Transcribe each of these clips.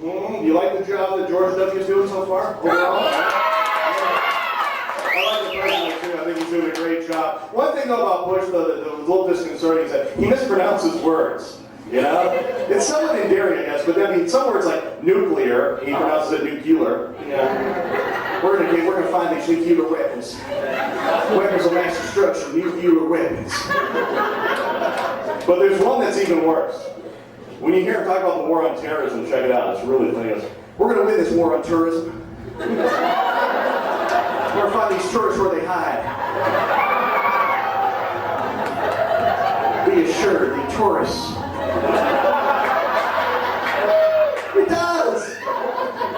You like the job that George W. is doing so far? Overall? I like the president too. I think he's doing a great job. One thing though about Bush, though, that was a little disconcerting is that he mispronounces words. You know? It's somewhat endearing, I guess, but I mean, some words like nuclear, he pronounces it nuclear. Yeah. We're gonna find these nuclear weapons. Weapons of mass destruction, nuclear weapons. But there's one that's even worse. When you hear him talk about the war on terrorism, check it out. It's really funny. We're going to win this war on tourism. We're going to find these tourists where they hide. Be assured, the tourists. It does.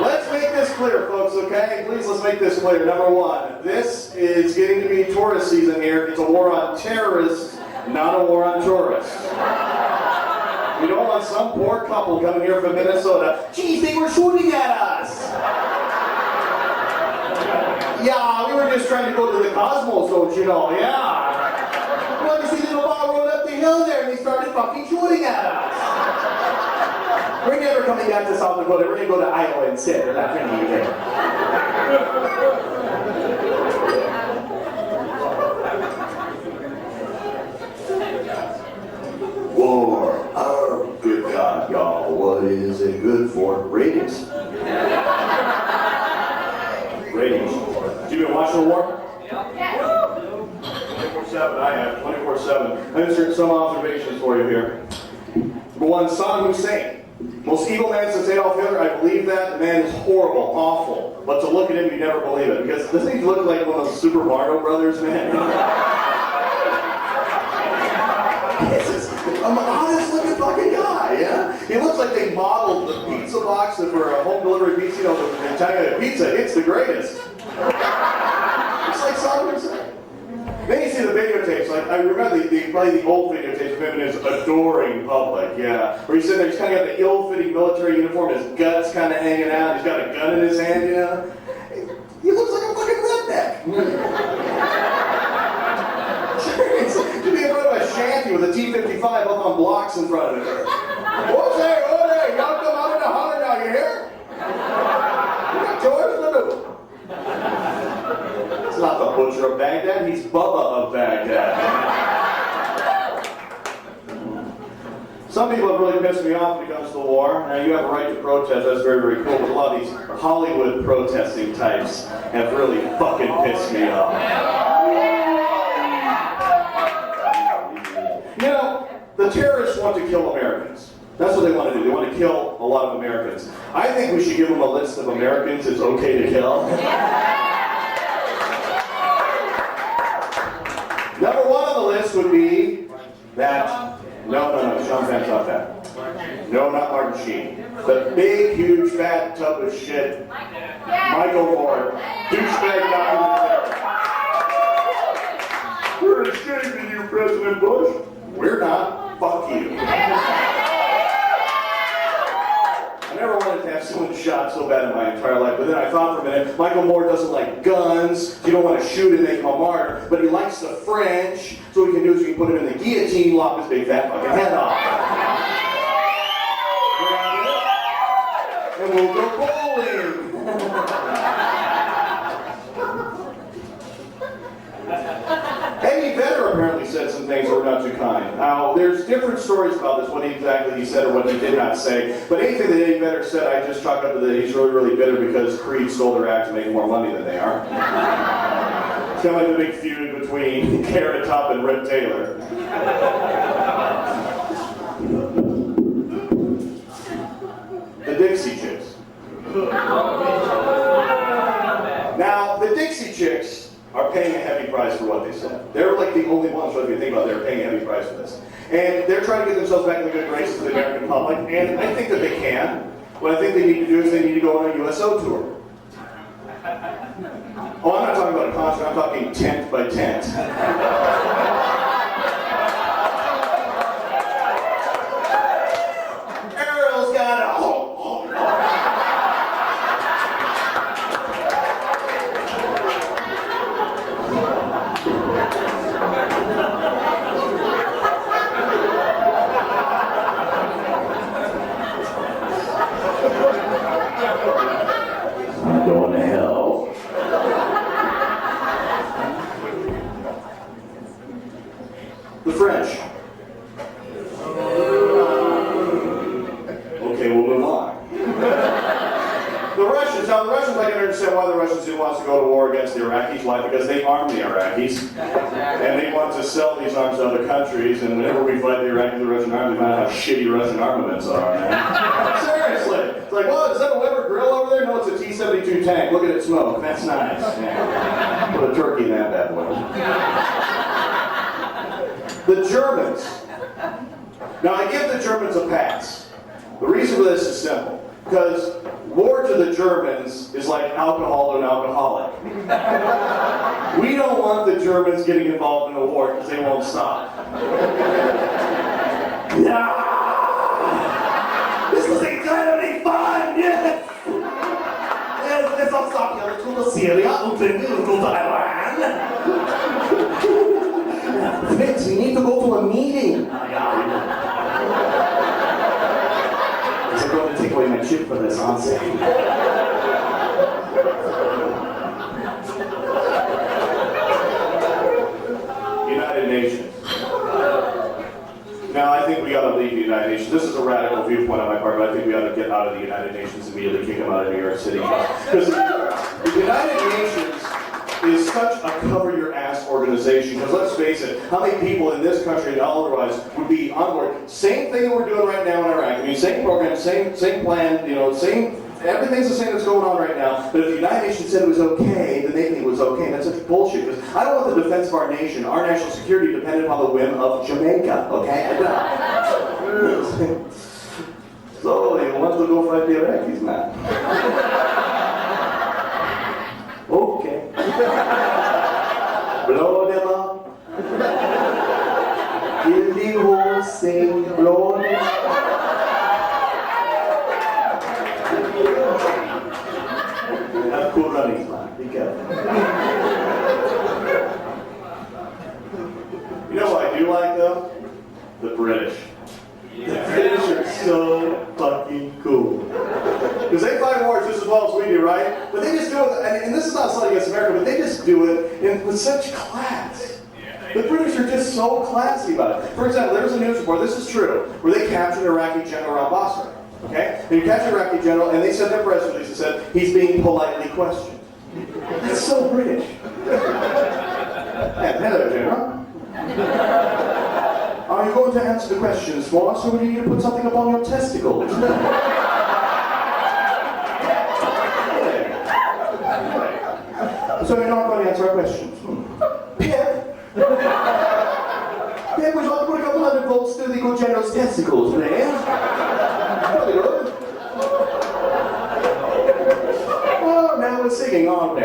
Let's make this clear, folks, okay? Please, let's make this clear. Number one, this is getting to be tourist season here. It's a war on terrorists, not a war on tourists. We don't want some poor couple coming here from Minnesota. Geez, they were shooting at us. Yeah, we were just trying to go to the Cosmos, don't you know? Yeah. Well, you see, little ball rolled up the hill there, and they started fucking shooting at us. We're never coming back to South Dakota. We're going to go to Iowa instead. We're not coming here. War. Oh, good God, y'all. What is it good for? Ratings. Ratings. Have you been watching the war? Yeah. 24/7, I have. 24/7. I'm insert some observations for you here. Number one, Saddam Hussein. Most evil man since Adolf Hitler. I believe that. The man is horrible, awful. But to look at him, you never believe it. Because doesn't he look like one of those Super Mario Brothers, man? I'm an honest looking fucking guy, yeah? He looks like they modeled the pizza box for a home delivery pizza, you know, the Italian pizza. It's the greatest. It's like Saddam Hussein. Then you see the videotapes, like, I remember probably the old videotapes of him in his adoring public, yeah. Where he's sitting there, he's kind of got the ill-fitting military uniform, his guts kind of hanging out, he's got a gun in his hand, you know? He looks like a fucking redneck. To be in front of a shanty with a T-55 up on blocks in front of it. What's there? Oh, there. Y'all come out in the holler now, you hear? You got chores to do. It's not the butcher of Baghdad, he's Bubba of Baghdad. Some people have really pissed me off when it comes to the war. Now, you have a right to protest, that's very, very cool, but a lot of these Hollywood protesting types have really fucking pissed me off. You know, the terrorists want to kill Americans. That's what they want to do. They want to kill a lot of Americans. I think we should give them a list of Americans it's okay to kill. Number one on the list would be that, no, Sean Penn's not that. No, not Martin Sheen. The big, huge, fat tub of shit, Michael Moore, douchebag documentary. We're ashamed of you, President Bush. We're not. Fuck you. I never wanted to have someone shot so bad in my entire life, but then I thought for a minute, Michael Moore doesn't like guns, you don't want to shoot and make him a martyr, but he likes the French, so what we can do is we can put him in the guillotine, lop his big fat fucking head off. And we'll go bowling. Eddie Vedder apparently said some things that were not too kind. Now, there's different stories about this, what exactly he said or what he did not say. But anything that Eddie Vedder said, I just chalk up to that he's really, really bitter because Creed stole their act to make more money than they are. It's kind of like the big feud between Carrot Top and Rip Taylor. The Dixie Chicks. Now, the Dixie Chicks are paying a heavy price for what they said. They're like the only ones, if you think about it, they're paying a heavy price for this. And they're trying to get themselves back in the good graces of the American public, and I think that they can. What I think they need to do is they need to go on a USO tour. Oh, I'm not talking about a concert, I'm talking tent by tent. Darryl's got a The French. Okay, we'll move on. The Russians, now the Russians, I can understand why the Russians didn't want us to go to war against the Iraqis. Why? Because they armed the Iraqis. And they want to sell these arms to other countries, and whenever we fight the Iraqis, the Russian army, we find out how shitty Russian armaments are, man. Seriously. It's like, well, is that a Weber grill over there? No, it's a T-72 tank. Look at it smoke. That's nice. Yeah. Put a turkey in that bad boy. The Germans. Now, I give the Germans a pass. The reason for this is simple. Because war to the Germans is like alcohol to an alcoholic. We don't want the Germans getting involved in a war because they won't stop. Yeah! This is incredibly fun! Yes! Yes, let's all stop here. Let's go to Syria. Let's go to Iran. Friends, we need to go to a meeting. I'm going to take away my chip for this onset. United Nations. Now, I think we ought to leave the United Nations. This is a radical viewpoint on my part, but I think we ought to get out of the United Nations immediately, kick them out of New York City. Because the United Nations is such a cover-your-ass organization. Because let's face it, how many people in this country and otherwise would be on board? Same thing we're doing right now in Iraq. I mean, same program, same plan, same, everything's the same that's going on right now. But if the United Nations said it was okay, then they think it was okay. That's such bullshit. Because I don't want the defense of our nation, our national security, dependent upon the whim of Jamaica, okay? I don't. So, you want to go fight the Iraqis, man? Okay. Blow them up. Kill the whole thing. Blow them up. Have cool running, man. Be careful. You know what I do like, though? The British. The British are so fucking cool. Because they fight wars just as well as we do, right? But they just do it, and this is not something against America, but they just do it with such class. The British are just so classy about it. For example, there was a news report, this is true, where they captured an Iraqi general around Basra. Okay? They captured an Iraqi general, and they sent their press release and said, he's being politely questioned. That's so British. Hello, General. Are you going to answer the questions for us, or do you need to put something upon your testicles? So you're not going to answer our questions. Pip? Pip, would you like to put a couple hundred volts through the good general's testicles, please? Very good. Oh, now we're singing, aren't we?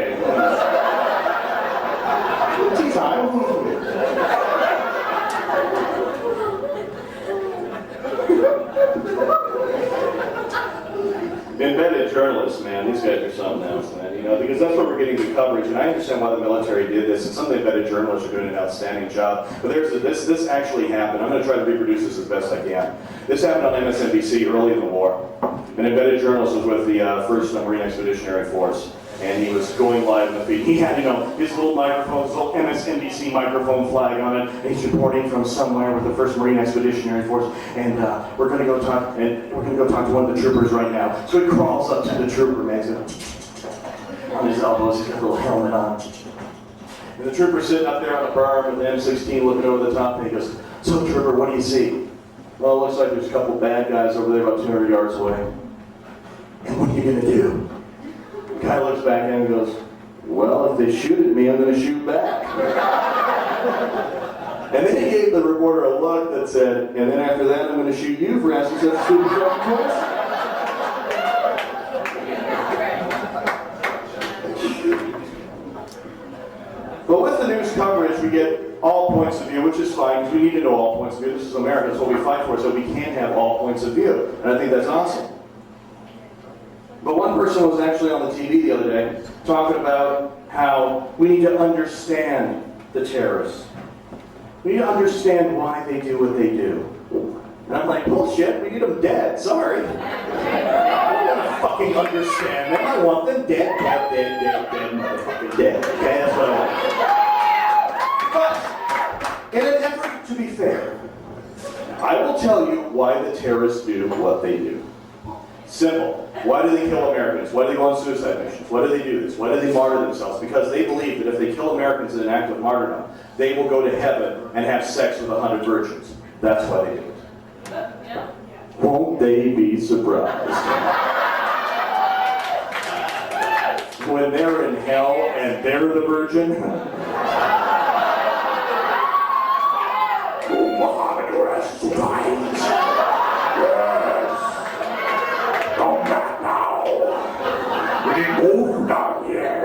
Tea time. Embedded journalists, man, these guys are something else, man, because that's where we're getting the coverage, and I understand why the military did this, and some of the embedded journalists are doing an outstanding job, but this actually happened. I'm going to try to reproduce this as best I can. This happened on MSNBC early in the war. An embedded journalist was with the 1st Marine Expeditionary Force, and he was going live in the feed. He had, his little microphone, his little MSNBC microphone flag on it, and he's reporting from somewhere with the 1st Marine Expeditionary Force, and we're going to go talk to one of the troopers right now. So he crawls up to the trooper, man, on his elbows, he's got a little helmet on. And the trooper's sitting up there on the berm with the M16 looking over the top, and he goes, "So trooper, what do you see?" "Well, it looks like there's a couple bad guys over there about 200 yards away." "And what are you going to do?" The guy looks back at him and goes, "Well, if they shoot at me, I'm going to shoot back." And then he gave the reporter a look that said, "And then after that, I'm going to shoot you for asking such a stupid question." But with the news coverage, we get all points of view, which is fine, because we need to know all points of view. This is America, that's what we fight for, so we can have all points of view. And I think that's awesome. But one person was actually on the TV the other day talking about how we need to understand the terrorists. We need to understand why they do what they do. And I'm like, bullshit, we need them dead, sorry. I don't want to fucking understand them. I want them dead, motherfucking dead. Okay, that's what I want. But in an effort to be fair, I will tell you why the terrorists do what they do. Simple. Why do they kill Americans? Why do they go on suicide missions? Why do they do this? Why do they martyr themselves? Because they believe that if they kill Americans in an act of martyrdom, they will go to heaven and have sex with 100 virgins. That's why they do it. Won't they be surprised when they're in hell and they're the virgin? Oh, Muhammad rests right. Yes. Come back now. We move down here.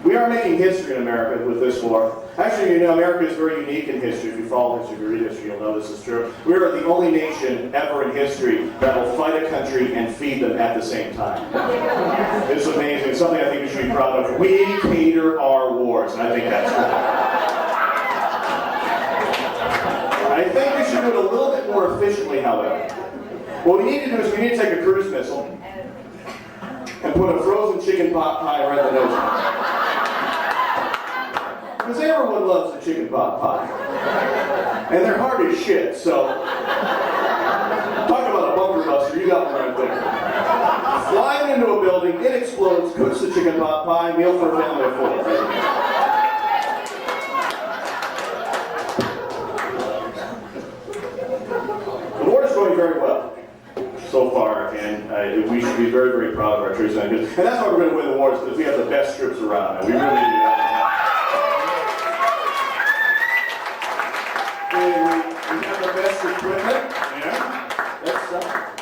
We are making history in America with this war. Actually, you know, America is very unique in history. If you follow history, if you read history, you'll know this is true. We are the only nation ever in history that will fight a country and feed them at the same time. It's amazing. It's something I think we should be proud of. We cater our wars, and I think that's cool. I think we should do it a little bit more efficiently, however. What we need to do is we need to take a cruise missile and put a frozen chicken pot pie right in the nose. Because everyone loves the chicken pot pie. And they're hard as shit, so talk about a bunker buster, you got one right there. Fly it into a building, it explodes, cooks the chicken pot pie, meal for a family of 4. The war is going very well so far, and we should be very, very proud of our troops. And that's why we're going to win the wars, because we have the best troops around, and we really do that. We have the best equipment,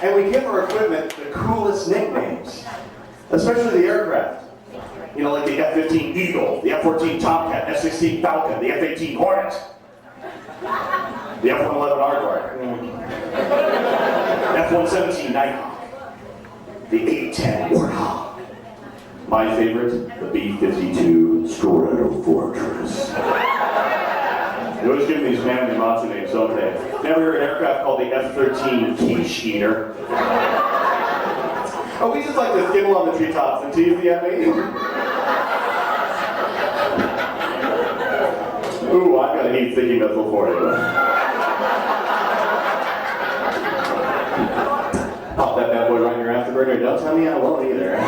and we give our equipment the coolest nicknames, especially the aircraft. You know, like the F-15 Eagle, the F-14 Tomcat, F-16 Falcon, the F-18 Hornet, the F-111 Aardvark, F-117 Nighthawk, the A-10 Warthog. My favorite, the B-52 Storado Fortress. They always give these manly macho names, don't they? Never heard an aircraft called the F-13 Quiche Eater. Oh, we just like to skimble on the treetops and tease the F-18. Ooh, I've got a neat sticky missile for you. Pop that bad boy right in your afterburner. Don't tell me I won't either.